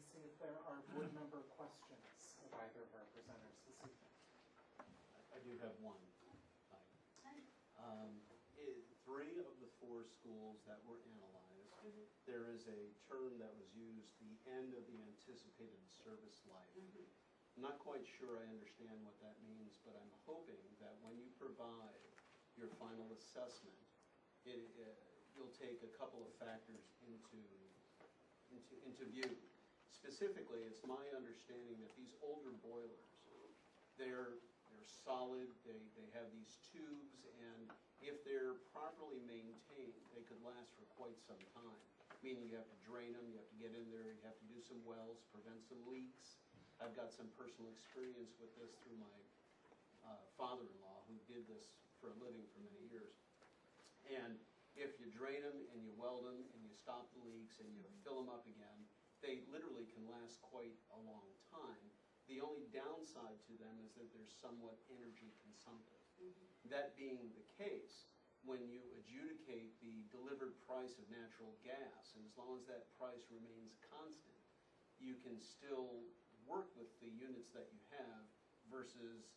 and see if there are board member questions of either of our presenters this evening. I do have one. Three of the four schools that were analyzed, there is a term that was used, the end of the anticipated service life. I'm not quite sure I understand what that means, but I'm hoping that when you provide your final assessment, you'll take a couple of factors into view. Specifically, it's my understanding that these older boilers, they're solid, they have these tubes, and if they're properly maintained, they could last for quite some time. Meaning you have to drain them, you have to get in there, you have to do some wells, prevent some leaks. I've got some personal experience with this through my father-in-law, who did this for a living for many years. And if you drain them and you weld them and you stop the leaks and you fill them up again, they literally can last quite a long time. The only downside to them is that they're somewhat energy consumptive. That being the case, when you adjudicate the delivered price of natural gas, and as long as that price remains constant, you can still work with the units that you have versus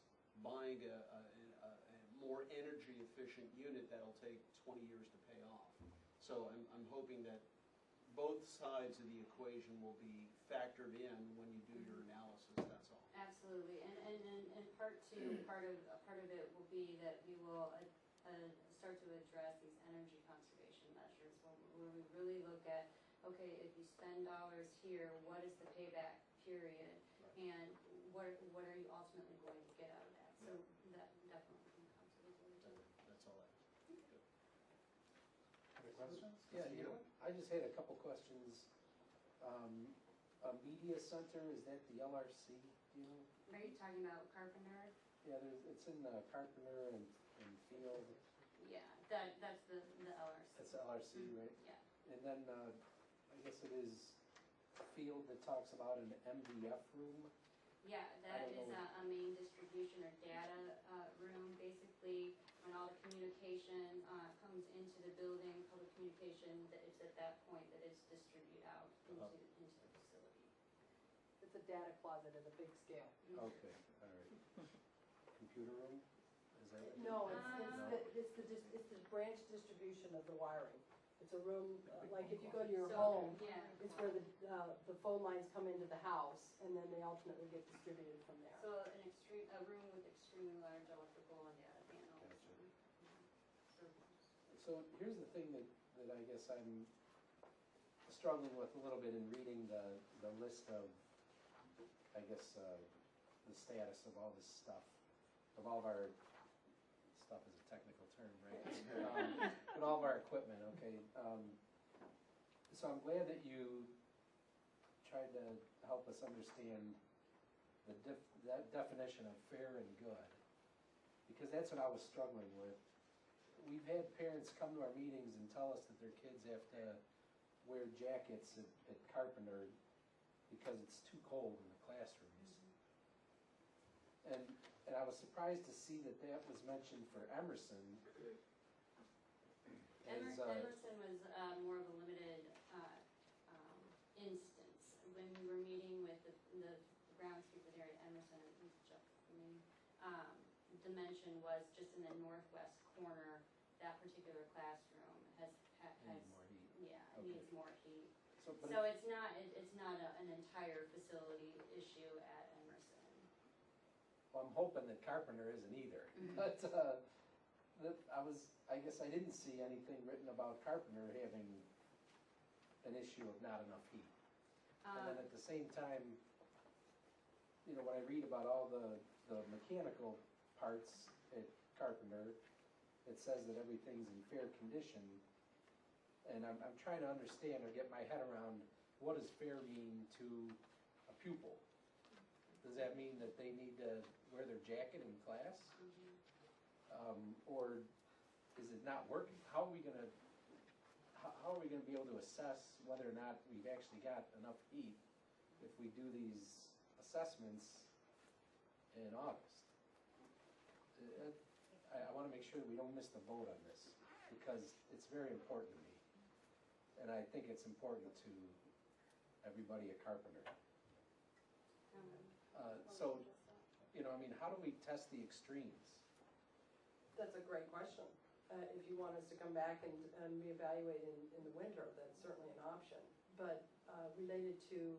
buying a more energy efficient unit that'll take 20 years to pay off. So I'm hoping that both sides of the equation will be factored in when you do your analysis, that's all. Absolutely, and part of it will be that we will start to address these energy conservation measures where we really look at, okay, if you spend dollars here, what is the payback period, and what are you ultimately going to get out of that? So that definitely can come to the board. That's all I have. Other questions? Yeah, I just had a couple questions. A media center, is that the LRC, do you know? Are you talking about Carpenter? Yeah, it's in Carpenter and Field. Yeah, that's the LRC. That's the LRC, right? Yeah. And then I guess it is Field that talks about an MDF room. Yeah, that is a main distribution or data room. Basically, when all the communication comes into the building, public communication, it's at that point that it's distributed out into the facility. It's a data closet at a big scale. Okay, all right. Computer room? Is that it? No, it's the branch distribution of the wiring. It's a room, like if you go to your home, yeah, it's where the phone lines come into the house, and then they ultimately get distributed from there. so a room with extremely large electrical and data panels. Gotcha. So here's the thing that I guess I'm struggling with a little bit in reading the list of, I guess, the status of all this stuff, of all of our stuff is a technical term, right? But all of our equipment, okay. So I'm glad that you tried to help us understand that definition of fair and good, because that's what I was struggling with. We've had parents come to our meetings and tell us that their kids have to wear jackets at Carpenter because it's too cold in the classrooms. And I was surprised to see that was mentioned for Emerson. Emerson was more of a limited instance. When we were meeting with the groundskeeper there at Emerson, dimension was just in the northwest corner. That particular classroom has more heat. Yeah, Okay. needs more heat. So it's not an entire facility issue at Emerson. Well, I'm hoping that Carpenter isn't either. But I guess I didn't see anything written about Carpenter having an issue of not enough heat. And then at the same time, you know, when I read about all the mechanical parts at Carpenter, it says that everything's in fair condition. And I'm trying to understand or get my head around, what does fair mean to a pupil? Does that mean that they need to wear their jacket in class? Or is it not working? How are we going to be able to assess whether or not we've actually got enough heat if we do these assessments in August? I want to make sure that we don't miss the boat on this, because it's very important to me. And I think it's important to everybody a carpenter. Um, So, I mean, how do we test the extremes? That's a great question. If you want us to come back and reevaluate in the winter, that's certainly an option. But related to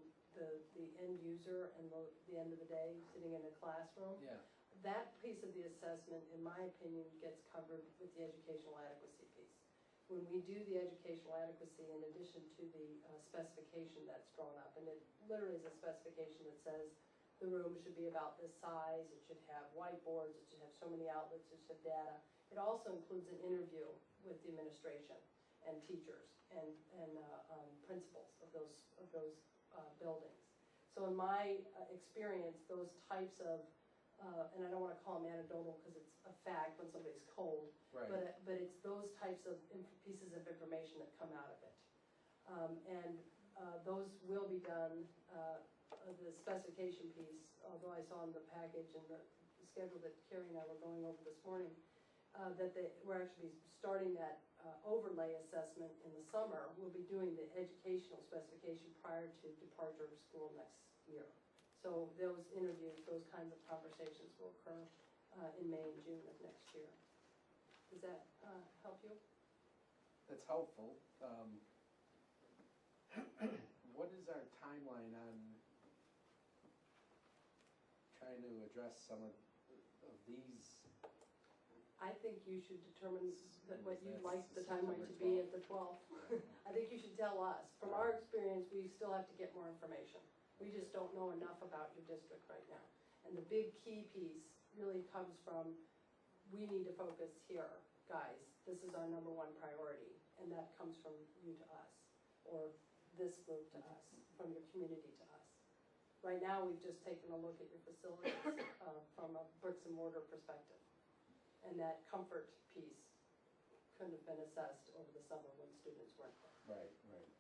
the end user and the end of the day, sitting in a classroom, Yeah, that piece of the assessment, in my opinion, gets covered with the educational adequacy piece. When we do the educational adequacy, in addition to the specification that's drawn up, and it literally is a specification that says the room should be about this size, it should have whiteboards, it should have so many outlets, it should have data. It also includes an interview with the administration and teachers and principals of those buildings. So in my experience, those types of and I don't want to call them anecdotal because it's a fact when somebody's cold, right. but it's those types of pieces of information that come out of it. Those will be done, the specification piece, although I saw in the package and the schedule that Carrie and I were going over this morning, that we're actually starting that overlay assessment in the summer. We'll be doing the educational specification prior to departure of school next year. So those interviews, those kinds of conversations will occur in May and June of next year. Does that help you? That's helpful. What is our timeline on trying to address some of these? I think you should determine what you'd That's like the September timeline to be 12th. at the 12th. I think you should tell us. From our experience, we still have to get more information. We just don't know enough about your district right now. And the big key piece really comes from, we need to focus here, guys. This is our number one priority. And that comes from you to us, or this group to us, from your community to us. Right now, we've just taken a look at your facilities from a bricks and mortar perspective. And that comfort piece couldn't have been assessed over the summer when students weren't there. Right, right.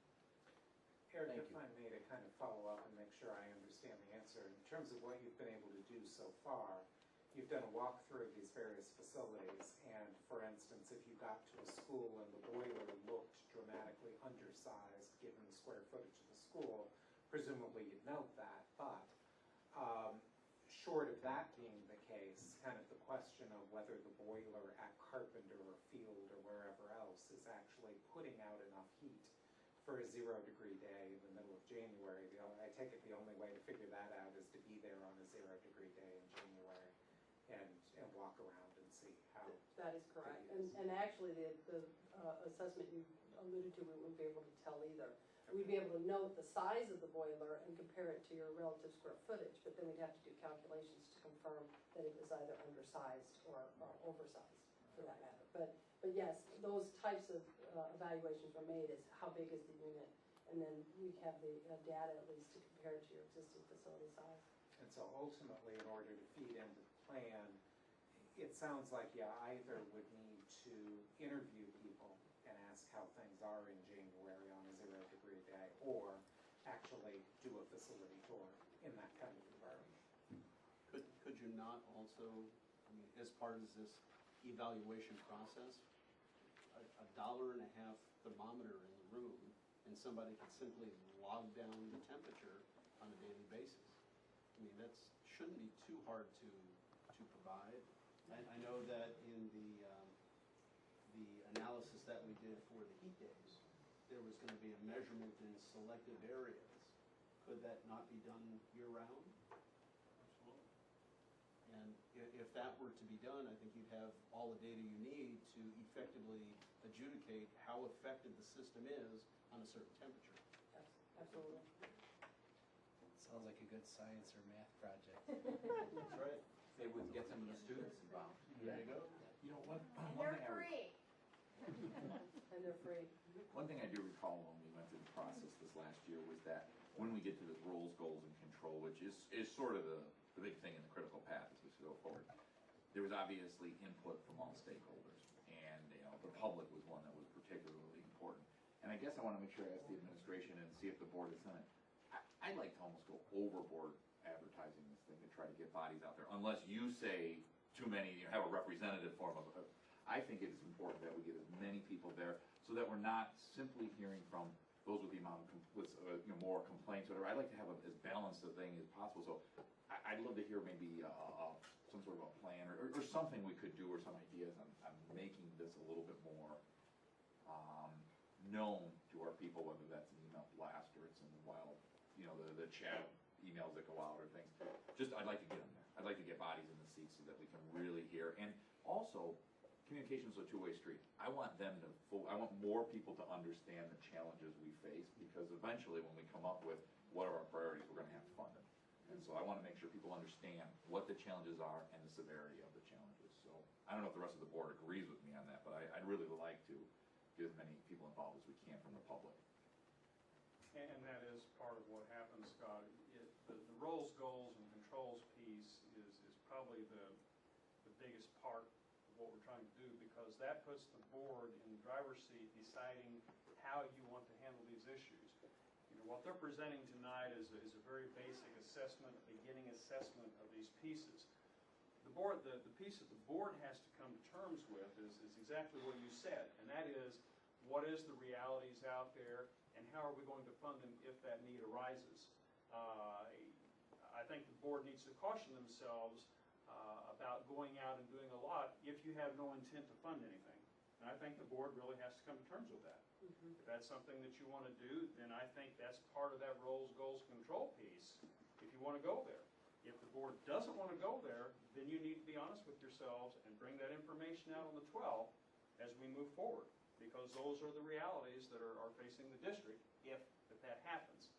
Eric, Thank if you. I may, to kind of follow up and make sure I understand the answer, in terms of what you've been able to do so far, you've done a walkthrough of these various facilities, and for instance, if you got to a school and the boiler looked dramatically undersized, given the square footage of the school, presumably you'd note that, but short of that being the case, kind of the question of whether the boiler at Carpenter or Field or wherever else is actually putting out enough heat for a 0-degree day in the middle of January. I take it the only way to figure that out is to be there on a 0-degree day in January and walk around and see how. That is correct. it is. And actually, the assessment you alluded to, we wouldn't be able to tell either. We'd be able to note the size of the boiler and compare it to your relative square footage, but then we'd have to do calculations to confirm that it was either undersized or oversized, for that matter. But yes, those types of evaluations were made as how big is the unit, and then we have the data at least to compare it to your existing facility size. And so ultimately, in order to feed into the plan, it sounds like you either would need to interview people and ask how things are in January on a 0-degree day, or actually do a facility tour in that kind of environment. Could you not also, I mean, as part of this evaluation process, a $1.50 thermometer in the room, and somebody could simply log down the temperature on a daily basis? I mean, shouldn't be too hard to provide. I know that in the analysis that we did for the heat days, there was going to be a measurement in selective areas. Could that not be done year-round? Absolutely. And if that were to be done, I think you'd have all the data you need to effectively adjudicate how effective the system is on a certain temperature. Yes, absolutely. Sounds like a good science or math project. That's right. Maybe we can get some of the students involved. There you go. You know, one And thing they're I free. And they're free. One thing I do recall when we went through the process this last year was that when we get to the roles, goals, and control, which is sort of the big thing in the critical path as we go forward, there was obviously input from all stakeholders, and the public was one that was particularly important. And I guess I want to make sure I ask the administration and see if the board has done it. I'd like to almost go overboard advertising this thing to try to get bodies out there, unless you say too many, have a representative form of I think it is important that we get as many people there so that we're not simply hearing from those with the amount of, more complaints, whatever. I'd like to have as balanced a thing as possible, so I'd love to hear maybe, some sort of a plan, or something we could do, or some ideas on making this a little bit more, known to our people, whether that's an email blast, or it's in the wild, the chat emails that go out, or things. Just, I'd like to get them there. I'd like to get bodies in the seats so that we can really hear, and also, communication is a two-way street. I want more people to understand the challenges we face, because eventually when we come up with what are our priorities, we're gonna have to fund them. And so I wanna make sure people understand what the challenges are and the severity of the challenges. So I don't know if the rest of the board agrees with me on that, but I'd really like to get as many people involved as we can from the public. And that is part of what happens, Scott. The roles, goals, and controls piece is probably the biggest part of what we're trying to do, because that puts the board in the driver's seat deciding how you want to handle these issues. What they're presenting tonight is a very basic assessment, a beginning assessment of these pieces. The piece that the board has to come to terms with is exactly what you said, and that is, what is the realities out there, and how are we going to fund them if that need arises? I think the board needs to caution themselves about going out and doing a lot if you have no intent to fund anything. And I think the board really has to come to terms with that. If that's something that you want to do, then I think that's part of that roles, goals, control piece, if you want to go there. If the board doesn't want to go there, then you need to be honest with yourselves and bring that information out on the 12th as we move forward, because those are the realities that are facing the district if that happens.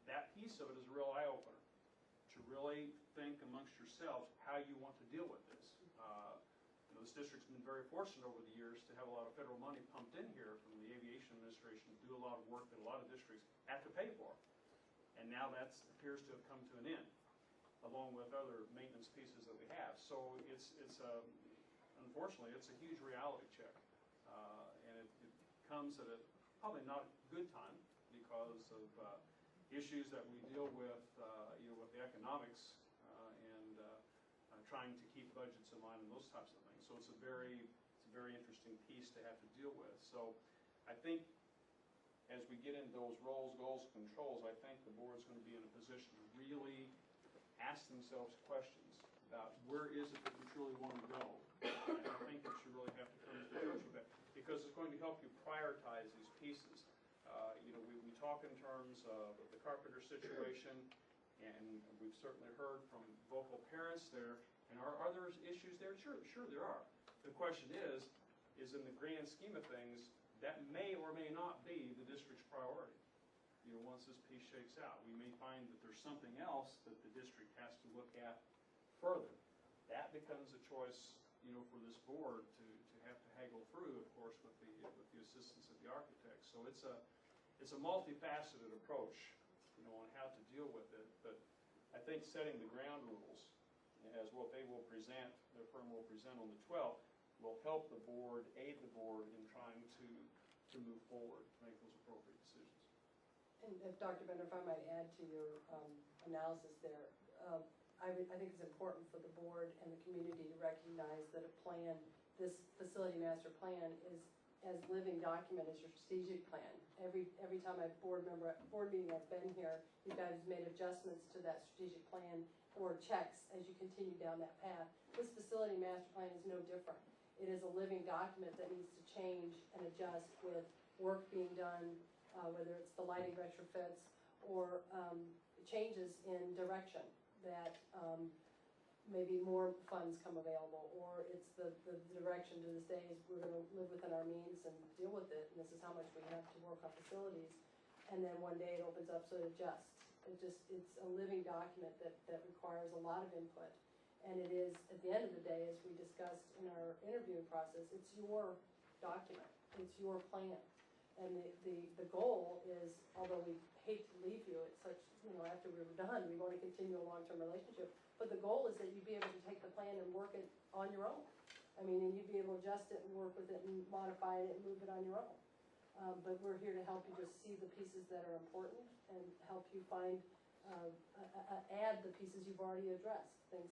That piece of it is a real eye-opener, to really think amongst yourselves how you want to deal with this. This district's been very fortunate over the years to have a lot of federal money pumped in here from the Aviation Administration to do a lot of work that a lot of districts have to pay for. And now that appears to have come to an end, along with other maintenance pieces that we have. So unfortunately, it's a huge reality check. And it comes at a probably not a good time, because of issues that we deal with, with the economics and trying to keep budgets in line and those types of things. So it's a very interesting piece to have to deal with. So I think as we get into those roles, goals, controls, I think the board's going to be in a position to really ask themselves questions about where is it that we truly want to go. And I think that you really have to come to terms with that, because it's going to help you prioritize these pieces. We talk in terms of the carpenter situation, and we've certainly heard from vocal parents there. And are there issues there? Sure there are. The question is in the grand scheme of things, that may or may not be the district's priority. Once this piece shakes out, we may find that there's something else that the district has to look at further. That becomes a choice, for this board to have to haggle through, of course, with the assistance of the architect. So it's a multifaceted approach, on how to deal with it. But I think setting the ground rules as what they will present, their firm will present on the 12th, will help the board, aid the board in trying to move forward, to make those appropriate decisions. And if Dr. Bender, if I might add to your analysis there, I think it's important for the board and the community to recognize that a plan, this facility master plan, is as living document as your strategic plan. Every time board meeting I've been here, you guys have made adjustments to that strategic plan or checks as you continue down that path. This facility master plan is no different. It is a living document that needs to change and adjust with work being done, whether it's the lighting retrofits or changes in direction that maybe more funds come available, or it's the direction to this day is we're going to live within our means and deal with it, and this is how much we have to work on facilities. And then one day it opens up so it adjusts. It's a living document that requires a lot of input. And it is, at the end of the day, as we discussed in our interviewing process, it's your document, it's your plan. And the goal is, although we hate to leave you at such, after we were done, we want to continue a long-term relationship, but the goal is that you'd be able to take the plan and work it on your own. And you'd be able to adjust it and work with it and modify it and move it on your own. But we're here to help you just see the pieces that are important and help you find, add the pieces you've already addressed, things